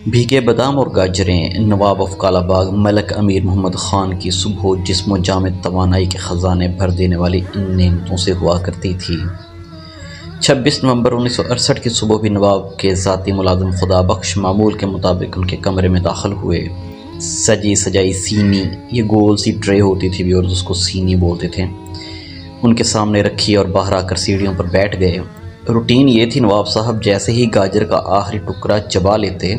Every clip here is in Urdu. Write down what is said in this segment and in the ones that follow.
بھیگے بادام اور گاجریں نواب آف کالا باغ ملک امیر محمد خان کی صبح و جسم و جامد توانائی کے خزانے بھر دینے والی ان نعمتوں سے ہوا کرتی تھی۔ 26 نومبر 1968 کی صبح بھی نواب کے ذاتی ملازم خدا بخش معمول کے مطابق ان کے کمرے میں داخل ہوئے۔ سجی سجائی سینی، یہ گول سی ٹرے ہوتی تھی بھی اور اس کو سینی بولتے تھے، ان کے سامنے رکھی اور باہر آ کر سیڑھیوں پر بیٹھ گئے۔ روٹین یہ تھی، نواب صاحب جیسے ہی گاجر کا آخری ٹکڑا چبا لیتے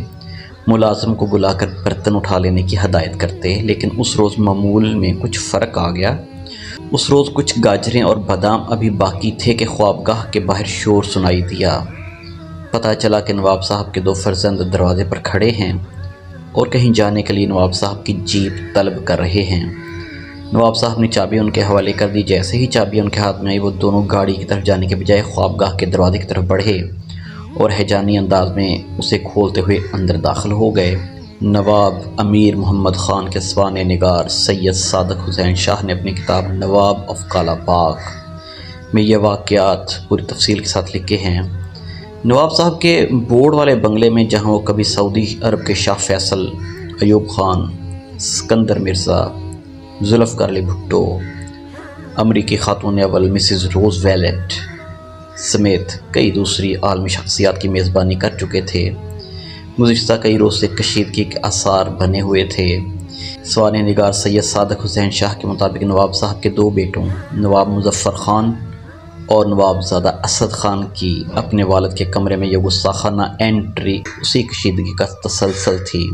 ملازم کو بلا کر برتن اٹھا لینے کی ہدایت کرتے، لیکن اس روز معمول میں کچھ فرق آ گیا۔ اس روز کچھ گاجریں اور بادام ابھی باقی تھے کہ خوابگاہ کے باہر شور سنائی دیا۔ پتہ چلا کہ نواب صاحب کے دو فرزند دروازے پر کھڑے ہیں اور کہیں جانے کے لیے نواب صاحب کی جیپ طلب کر رہے ہیں۔ نواب صاحب نے چابی ان کے حوالے کر دی۔ جیسے ہی چابی ان کے ہاتھ میں آئی، وہ دونوں گاڑی کی طرف جانے کے بجائے خوابگاہ کے دروازے کی طرف بڑھے اور ہیجانی انداز میں اسے کھولتے ہوئے اندر داخل ہو گئے۔ نواب امیر محمد خان کے سوانح نگار سید صادق حسین شاہ نے اپنی کتاب نواب آف کالا باغ میں یہ واقعات پوری تفصیل کے ساتھ لکھے ہیں۔ نواب صاحب کے بورڈ والے بنگلے میں، جہاں وہ کبھی سعودی عرب کے شاہ فیصل، ایوب خان، سکندر مرزا، ذوالفقار علی بھٹو، امریکی خاتون اول مسز روز ویلٹ سمیت کئی دوسری عالمی شخصیات کی میزبانی کر چکے تھے، گزشتہ کئی روز سے کشیدگی کے آثار بنے ہوئے تھے۔ سوانح نگار سید صادق حسین شاہ کے مطابق نواب صاحب کے دو بیٹوں نواب مظفر خان اور نواب زادہ اسد خان کی اپنے والد کے کمرے میں یہ گستاخانہ انٹری اسی کشیدگی کا تسلسل تھی۔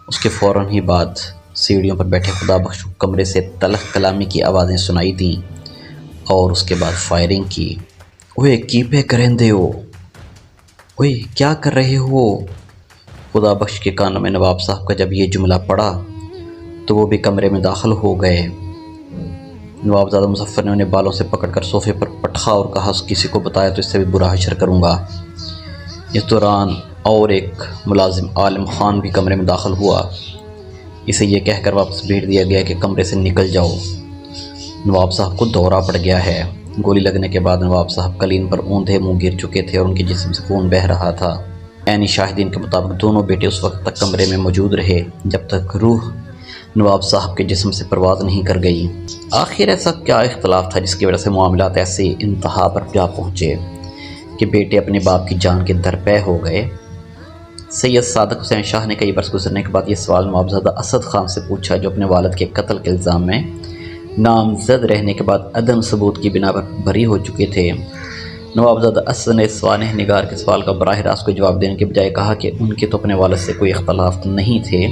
اس کے فوراً ہی بعد سیڑھیوں پر بیٹھے خدا بخش کمرے سے تلخ کلامی کی آوازیں سنائی دیں اور اس کے بعد فائرنگ کی۔ اوئے کی پہ کرندے ہو، اوئے کیا کر رہے ہو؟ خدا بخش کے کانوں میں نواب صاحب کا جب یہ جملہ پڑا تو وہ بھی کمرے میں داخل ہو گئے۔ نواب زادہ مظفر نے انہیں بالوں سے پکڑ کر صوفے پر پٹھا اور کہا، کسی کو بتایا تو اس سے بھی برا حشر کروں گا۔ اس دوران اور ایک ملازم عالم خان بھی کمرے میں داخل ہوا۔ اسے یہ کہہ کر واپس بھیج دیا گیا کہ کمرے سے نکل جاؤ، نواب صاحب کو دورہ پڑ گیا ہے۔ گولی لگنے کے بعد نواب صاحب قلین پر اوندھے منہ گر چکے تھے اور ان کے جسم سے خون بہہ رہا تھا۔ عینی شاہدین کے مطابق دونوں بیٹے اس وقت تک کمرے میں موجود رہے جب تک روح نواب صاحب کے جسم سے پرواز نہیں کر گئی۔ آخر ایسا کیا اختلاف تھا جس کی وجہ سے معاملات ایسے انتہا پر جا پہنچے کہ بیٹے اپنے باپ کی جان کے درپے ہو گئے؟ سید صادق حسین شاہ نے کئی برس گزرنے کے بعد یہ سوال نواب زادہ اسد خان سے پوچھا، جو اپنے والد کے قتل کے الزام میں نامزد رہنے کے بعد عدم ثبوت کی بنا پر بری ہو چکے تھے۔ نواب زادہ اسد نے سوانح نگار کے سوال کا براہ راست کوئی جواب دینے کے بجائے کہا کہ ان کے تو اپنے والد سے کوئی اختلاف نہیں تھے،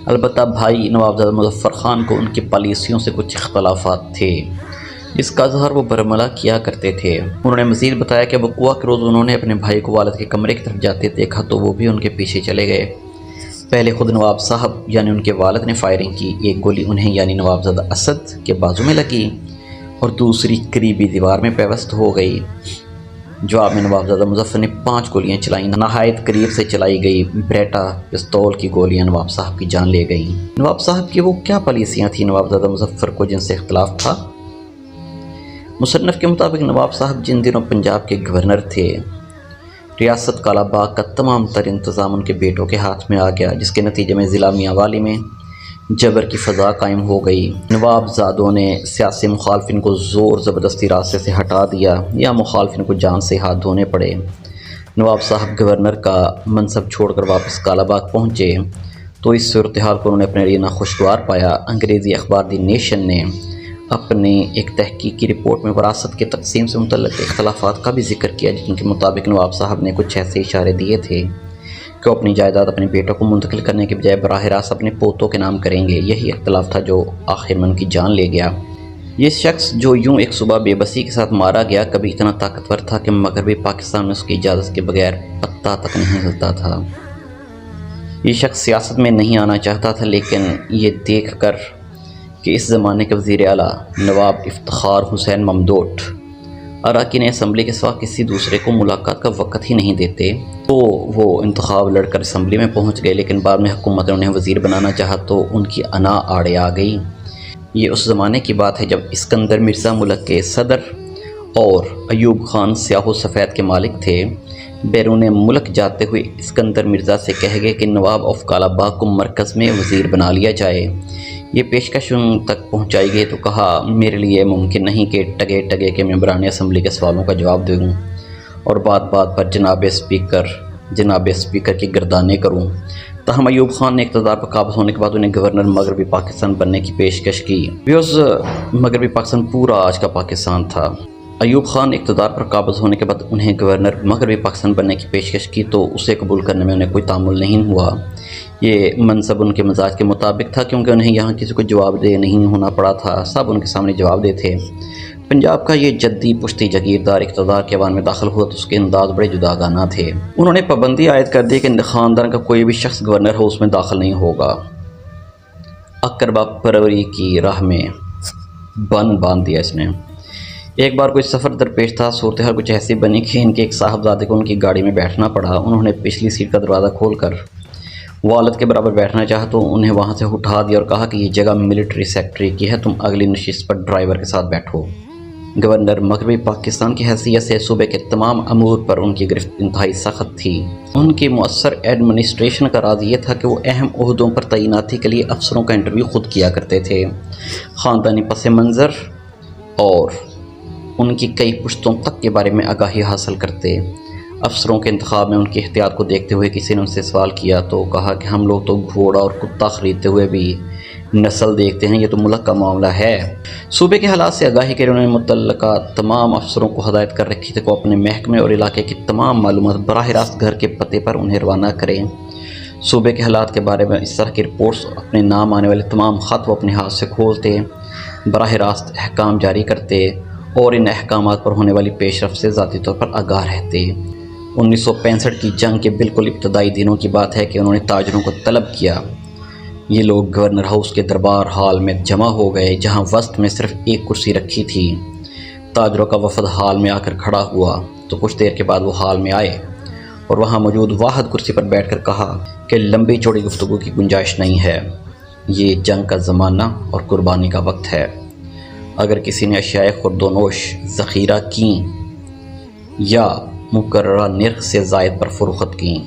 البتہ بھائی نواب زادہ مظفر خان کو ان کی پالیسیوں سے کچھ اختلافات تھے، جس کا اظہار وہ برملا کیا کرتے تھے۔ انہوں نے مزید بتایا کہ وقوع کے روز انہوں نے اپنے بھائی کو والد کے کمرے کی طرف جاتے دیکھا تو وہ بھی ان کے پیچھے چلے گئے۔ پہلے خود نواب صاحب یعنی ان کے والد نے فائرنگ کی، ایک گولی انہیں یعنی نواب زادہ اسد کے بازو میں لگی اور دوسری قریبی دیوار میں پیوست ہو گئی۔ جواب میں نواب زادہ مظفر نے 5 گولیاں چلائیں۔ نہایت قریب سے چلائی گئی بریٹا پستول کی گولیاں نواب صاحب کی جان لے گئیں۔ نواب صاحب کی وہ کیا پالیسیاں تھیں نواب زادہ مظفر کو جن سے اختلاف تھا؟ مصنف کے مطابق نواب صاحب جن دنوں پنجاب کے گورنر تھے، ریاست کالا باغ کا تمام تر انتظام ان کے بیٹوں کے ہاتھ میں آ گیا، جس کے نتیجے میں ضلع میاں والی میں جبر کی فضا قائم ہو گئی۔ نواب زادوں نے سیاسی مخالفین کو زور زبردستی راستے سے ہٹا دیا یا مخالفین کو جان سے ہاتھ دھونے پڑے۔ نواب صاحب گورنر کا منصب چھوڑ کر واپس کالا باغ پہنچے تو اس صورتحال کو انہوں نے اپنے لیے ناخوشگوار پایا۔ انگریزی اخبار دی نیشن نے اپنی ایک تحقیقی رپورٹ میں وراثت کے تقسیم سے متعلق اختلافات کا بھی ذکر کیا، جن کے مطابق نواب صاحب نے کچھ ایسے اشارے دیے تھے کہ وہ اپنی جائیداد اپنے بیٹوں کو منتقل کرنے کے بجائے براہ راست اپنے پوتوں کے نام کریں گے۔ یہی اختلاف تھا جو آخر میں ان کی جان لے گیا۔ یہ شخص جو یوں ایک صبح بے بسی کے ساتھ مارا گیا، کبھی اتنا طاقتور تھا کہ مغربی پاکستان میں اس کی اجازت کے بغیر پتہ تک نہیں ہلتا تھا۔ یہ شخص سیاست میں نہیں آنا چاہتا تھا، لیکن یہ دیکھ کر کہ اس زمانے کے وزیر اعلیٰ نواب افتخار حسین ممدوٹ اراکین اسمبلی کے سوا کسی دوسرے کو ملاقات کا وقت ہی نہیں دیتے تو وہ انتخاب لڑ کر اسمبلی میں پہنچ گئے، لیکن بعد میں حکومت نے انہیں وزیر بنانا چاہا تو ان کی انا آڑے آ گئی۔ یہ اس زمانے کی بات ہے جب اسکندر مرزا ملک کے صدر اور ایوب خان سیاہ و سفید کے مالک تھے۔ بیرون ملک جاتے ہوئے اسکندر مرزا سے کہہ گئے کہ نواب آف کالا باغ کو مرکز میں وزیر بنا لیا جائے۔ یہ پیشکش ان تک پہنچائی گئی تو کہا میرے لیے ممکن نہیں کہ ٹگے ٹگے کے ممبران اسمبلی کے سوالوں کا جواب دوں اور بات بات پر جناب اسپیکر کی گردانیں کروں۔ تاہم ایوب خان نے اقتدار پر قابض ہونے کے بعد انہیں گورنر مغربی پاکستان بننے کی پیشکش کی۔ مغربی پاکستان پورا آج کا پاکستان تھا۔ ایوب خان نے اقتدار پر قابض ہونے کے بعد انہیں گورنر مغربی پاکستان بننے کی پیشکش کی تو اسے قبول کرنے میں انہیں کوئی تعامل نہیں ہوا۔ یہ منصب ان کے مزاج کے مطابق تھا کیونکہ انہیں یہاں کسی کو جواب دہ نہیں ہونا پڑا تھا، سب ان کے سامنے جواب دہ تھے۔ پنجاب کا یہ جدی پشتی جاگیردار اقتدار کے ایوان میں داخل ہوا تو اس کے انداز بڑے جداگانہ تھے۔ انہوں نے پابندی عائد کر دی کہ خاندان کا کوئی بھی شخص گورنر ہاؤس میں داخل نہیں ہوگا۔ اقربا پروری کی راہ میں باندھ دیا اس نے۔ ایک بار کوئی سفر درپیش تھا، صورتحال کچھ ایسی بنی کہ ان کے ایک صاحبزادے کو ان کی گاڑی میں بیٹھنا پڑا۔ انہوں نے پچھلی سیٹ کا دروازہ کھول کر والد کے برابر بیٹھنا چاہا تو انہیں وہاں سے اٹھا دیا اور کہا کہ یہ جگہ ملٹری سیکٹری کی ہے، تم اگلی نشست پر ڈرائیور کے ساتھ بیٹھو۔ گورنر مغربی پاکستان کی حیثیت سے صوبے کے تمام امور پر ان کی گرفت انتہائی سخت تھی۔ ان کی مؤثر ایڈمنسٹریشن کا راز یہ تھا کہ وہ اہم عہدوں پر تعیناتی کے لیے افسروں کا انٹرویو خود کیا کرتے تھے، خاندانی پس منظر اور ان کی کئی پشتوں تک کے بارے میں آگاہی حاصل کرتے۔ افسروں کے انتخاب میں ان کی احتیاط کو دیکھتے ہوئے کسی نے ان سے سوال کیا تو کہا کہ ہم لوگ تو گھوڑا اور کتا خریدتے ہوئے بھی نسل دیکھتے ہیں، یہ تو ملک کا معاملہ ہے۔ صوبے کے حالات سے آگاہی کے لیے انہوں نے متعلقہ تمام افسروں کو ہدایت کر رکھی تھی کہ وہ اپنے محکمے اور علاقے کی تمام معلومات براہ راست گھر کے پتے پر انہیں روانہ کریں۔ صوبے کے حالات کے بارے میں اس طرح کی رپورٹس، اپنے نام آنے والے تمام خط وہ اپنے ہاتھ سے کھولتے، براہ راست احکام جاری کرتے اور ان احکامات پر ہونے والی پیش رفت سے ذاتی طور پر آگاہ رہتے۔ 1965 کی جنگ کے بالکل ابتدائی دنوں کی بات ہے کہ انہوں نے تاجروں کو طلب کیا۔ یہ لوگ گورنر ہاؤس کے دربار ہال میں جمع ہو گئے جہاں وسط میں صرف ایک کرسی رکھی تھی۔ تاجروں کا وفد ہال میں آ کر کھڑا ہوا تو کچھ دیر کے بعد وہ ہال میں آئے اور وہاں موجود واحد کرسی پر بیٹھ کر کہا کہ لمبی چوڑی گفتگو کی گنجائش نہیں ہے، یہ جنگ کا زمانہ اور قربانی کا وقت ہے۔ اگر کسی نے اشیاء خوردونوش ذخیرہ کیں یا مقررہ نرخ سے زائد پر فروخت کیں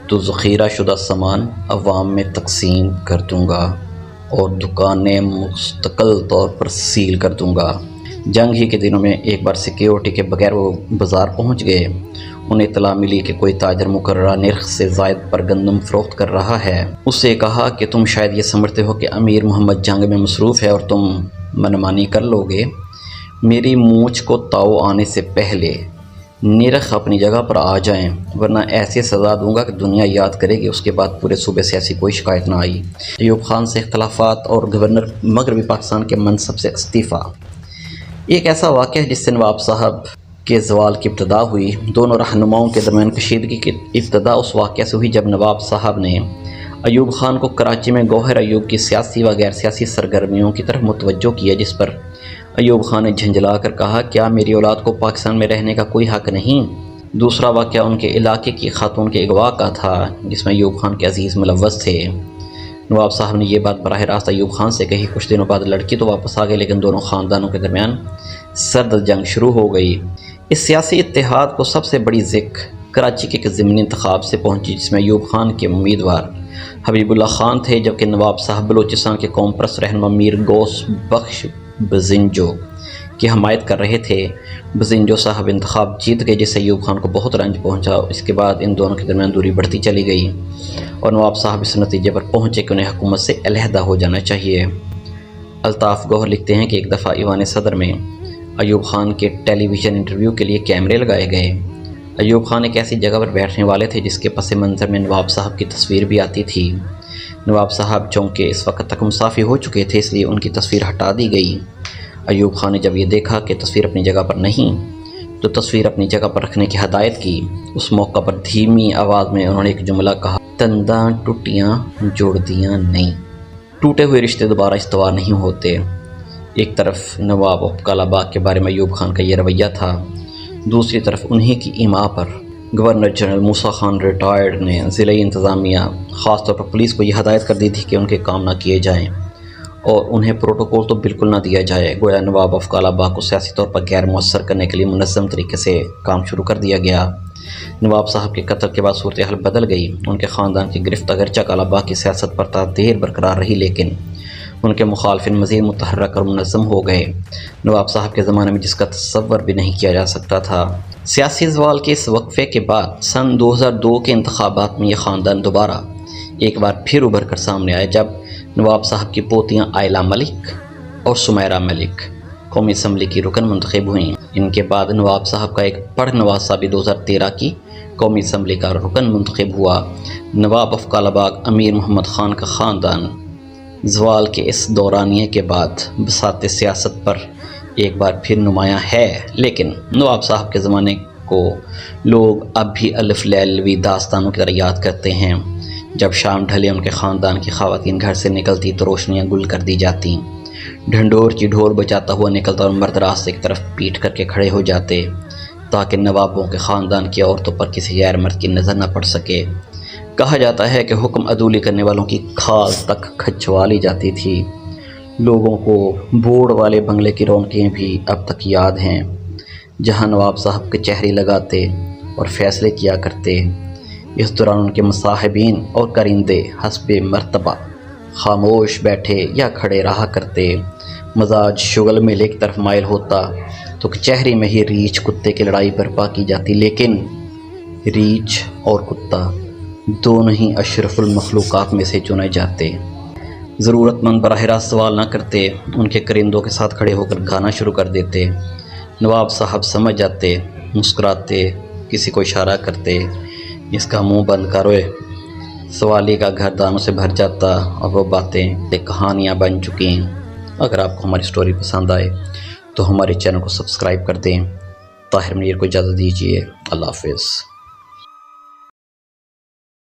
تو ذخیرہ شدہ سامان عوام میں تقسیم کر دوں گا اور دکانیں مستقل طور پر سیل کر دوں گا۔ جنگ ہی کے دنوں میں ایک بار سیکیورٹی کے بغیر وہ بازار پہنچ گئے۔ انہیں اطلاع ملی کہ کوئی تاجر مقررہ نرخ سے زائد پر گندم فروخت کر رہا ہے۔ اس سے کہا کہ تم شاید یہ سمجھتے ہو کہ امیر محمد جنگ میں مصروف ہے اور تم منمانی کر لو گے۔ میری مونچھ کو تاؤ آنے سے پہلے نرخ اپنی جگہ پر آ جائیں ورنہ ایسی سزا دوں گا کہ دنیا یاد کرے گی۔ اس کے بعد پورے صوبے سے ایسی کوئی شکایت نہ آئی۔ ایوب خان سے اختلافات اور گورنر مغربی پاکستان کے منصب سے استعفیٰ۔ ایک ایسا واقعہ جس سے نواب صاحب کے زوال کی ابتدا ہوئی۔ دونوں رہنماؤں کے درمیان کشیدگی کی ابتدا اس واقعہ سے ہوئی جب نواب صاحب نے ایوب خان کو کراچی میں گوہر ایوب کی سیاسی و غیر سیاسی سرگرمیوں کی طرف متوجہ کیا، جس پر ایوب خان نے جھنجھلا کر کہا کیا میری اولاد کو پاکستان میں رہنے کا کوئی حق نہیں؟ دوسرا واقعہ ان کے علاقے کی خاتون کے اغوا کا تھا جس میں ایوب خان کے عزیز ملوث تھے۔ نواب صاحب نے یہ بات براہ راست ایوب خان سے کہی۔ کچھ دنوں بعد لڑکی تو واپس آ گئی لیکن دونوں خاندانوں کے درمیان سرد جنگ شروع ہو گئی۔ اس سیاسی اتحاد کو سب سے بڑی ذکر کراچی کے ایک ضمنی انتخاب سے پہنچی جس میں ایوب خان کے امیدوار حبیب اللہ خان تھے جبکہ نواب صاحب بلوچستان کے قوم پرست رہنما میر غوث بخش بزنجو کی حمایت کر رہے تھے۔ بزنجو صاحب انتخاب جیت گئے جس سے ایوب خان کو بہت رنج پہنچا۔ اس کے بعد ان دونوں کے درمیان دوری بڑھتی چلی گئی اور نواب صاحب اس نتیجے پر پہنچے کہ انہیں حکومت سے علیحدہ ہو جانا چاہیے۔ الطاف گوہر لکھتے ہیں کہ ایک دفعہ ایوان صدر میں ایوب خان کے ٹیلی ویژن انٹرویو کے لیے کیمرے لگائے گئے۔ ایوب خان ایک ایسی جگہ پر بیٹھنے والے تھے جس کے پس منظر میں نواب صاحب کی تصویر بھی آتی تھی۔ نواب صاحب چونکہ اس وقت تک مسافر ہو چکے تھے اس لیے ان کی تصویر ہٹا دی گئی۔ ایوب خان نے جب یہ دیکھا کہ تصویر اپنی جگہ پر نہیں تو تصویر اپنی جگہ پر رکھنے کی ہدایت کی۔ اس موقع پر دھیمی آواز میں انہوں نے ایک جملہ کہا، تنداں ٹوٹیاں جوڑدیاں نہیں، ٹوٹے ہوئے رشتے دوبارہ استوار نہیں ہوتے۔ ایک طرف نواب آف کالا باغ کے بارے میں ایوب خان کا یہ رویہ تھا، دوسری طرف انہی کی ایما پر گورنر جنرل موسیٰ خان ریٹائرڈ نے ضلعی انتظامیہ خاص طور پر پولیس کو یہ ہدایت کر دی تھی کہ ان کے کام نہ کیے جائیں اور انہیں پروٹوکول تو بالکل نہ دیا جائے۔ گویا نواب آف کالا باغ کو سیاسی طور پر غیر مؤثر کرنے کے لیے منظم طریقے سے کام شروع کر دیا گیا۔ نواب صاحب کے قتل کے بعد صورتحال بدل گئی۔ ان کے خاندان کی گرفت اگرچہ کالا باغ کی سیاست پر تا دیر برقرار رہی، لیکن ان کے مخالفین مزید متحرک اور منظم ہو گئے، نواب صاحب کے زمانے میں جس کا تصور بھی نہیں کیا جا سکتا تھا۔ سیاسی زوال کے اس وقفے کے بعد سن 2002 کے انتخابات میں یہ خاندان دوبارہ ایک بار پھر ابھر کر سامنے آئے، جب نواب صاحب کی پوتیاں آئلہ ملک اور سمیرہ ملک قومی اسمبلی کی رکن منتخب ہوئیں۔ ان کے بعد نواب صاحب کا ایک پڑھ نواسہ بھی 2013 کی قومی اسمبلی کا رکن منتخب ہوا۔ نواب آف کالا باغ امیر محمد خان کا خاندان زوال کے اس دورانیے کے بعد بساط سیاست پر ایک بار پھر نمایاں ہے، لیکن نواب صاحب کے زمانے کو لوگ اب بھی الف لیلوی داستانوں کی طرح یاد کرتے ہیں۔ جب شام ڈھلے ان کے خاندان کی خواتین گھر سے نکلتی تو روشنیاں گل کر دی جاتی، ڈھنڈور کی ڈھول بجاتا ہوا نکلتا اور مرد راستے کی طرف پیٹ کر کے کھڑے ہو جاتے تاکہ نوابوں کے خاندان کی عورتوں پر کسی غیر مرد کی نظر نہ پڑ سکے۔ کہا جاتا ہے کہ حکم عدولی کرنے والوں کی کھال تک کھجوا لی جاتی تھی۔ لوگوں کو بوڑ والے بنگلے کی رونقیں بھی اب تک یاد ہیں، جہاں نواب صاحب کچہری لگاتے اور فیصلے کیا کرتے۔ اس دوران ان کے مصاحبین اور کرندے حسب مرتبہ خاموش بیٹھے یا کھڑے رہا کرتے۔ مزاج شغل میلے کی طرف مائل ہوتا تو کچہری میں ہی ریچھ کتے کی لڑائی برپا کی جاتی، لیکن ریچھ اور کتا دونوں ہی اشرف المخلوقات میں سے چنے جاتے۔ ضرورت مند براہ راست سوال نہ کرتے، ان کے کرندوں کے ساتھ کھڑے ہو کر گانا شروع کر دیتے۔ نواب صاحب سمجھ جاتے، مسکراتے، کسی کو اشارہ کرتے، اس کا منہ بند کروئے۔ سوالی کا گھر دانوں سے بھر جاتا اور وہ باتیں کہانیاں بن چکی۔ اگر آپ کو ہماری سٹوری پسند آئے تو ہمارے چینل کو سبسکرائب کر دیں۔ طاہر منیر کو اجازت دیجیے، اللہ حافظ۔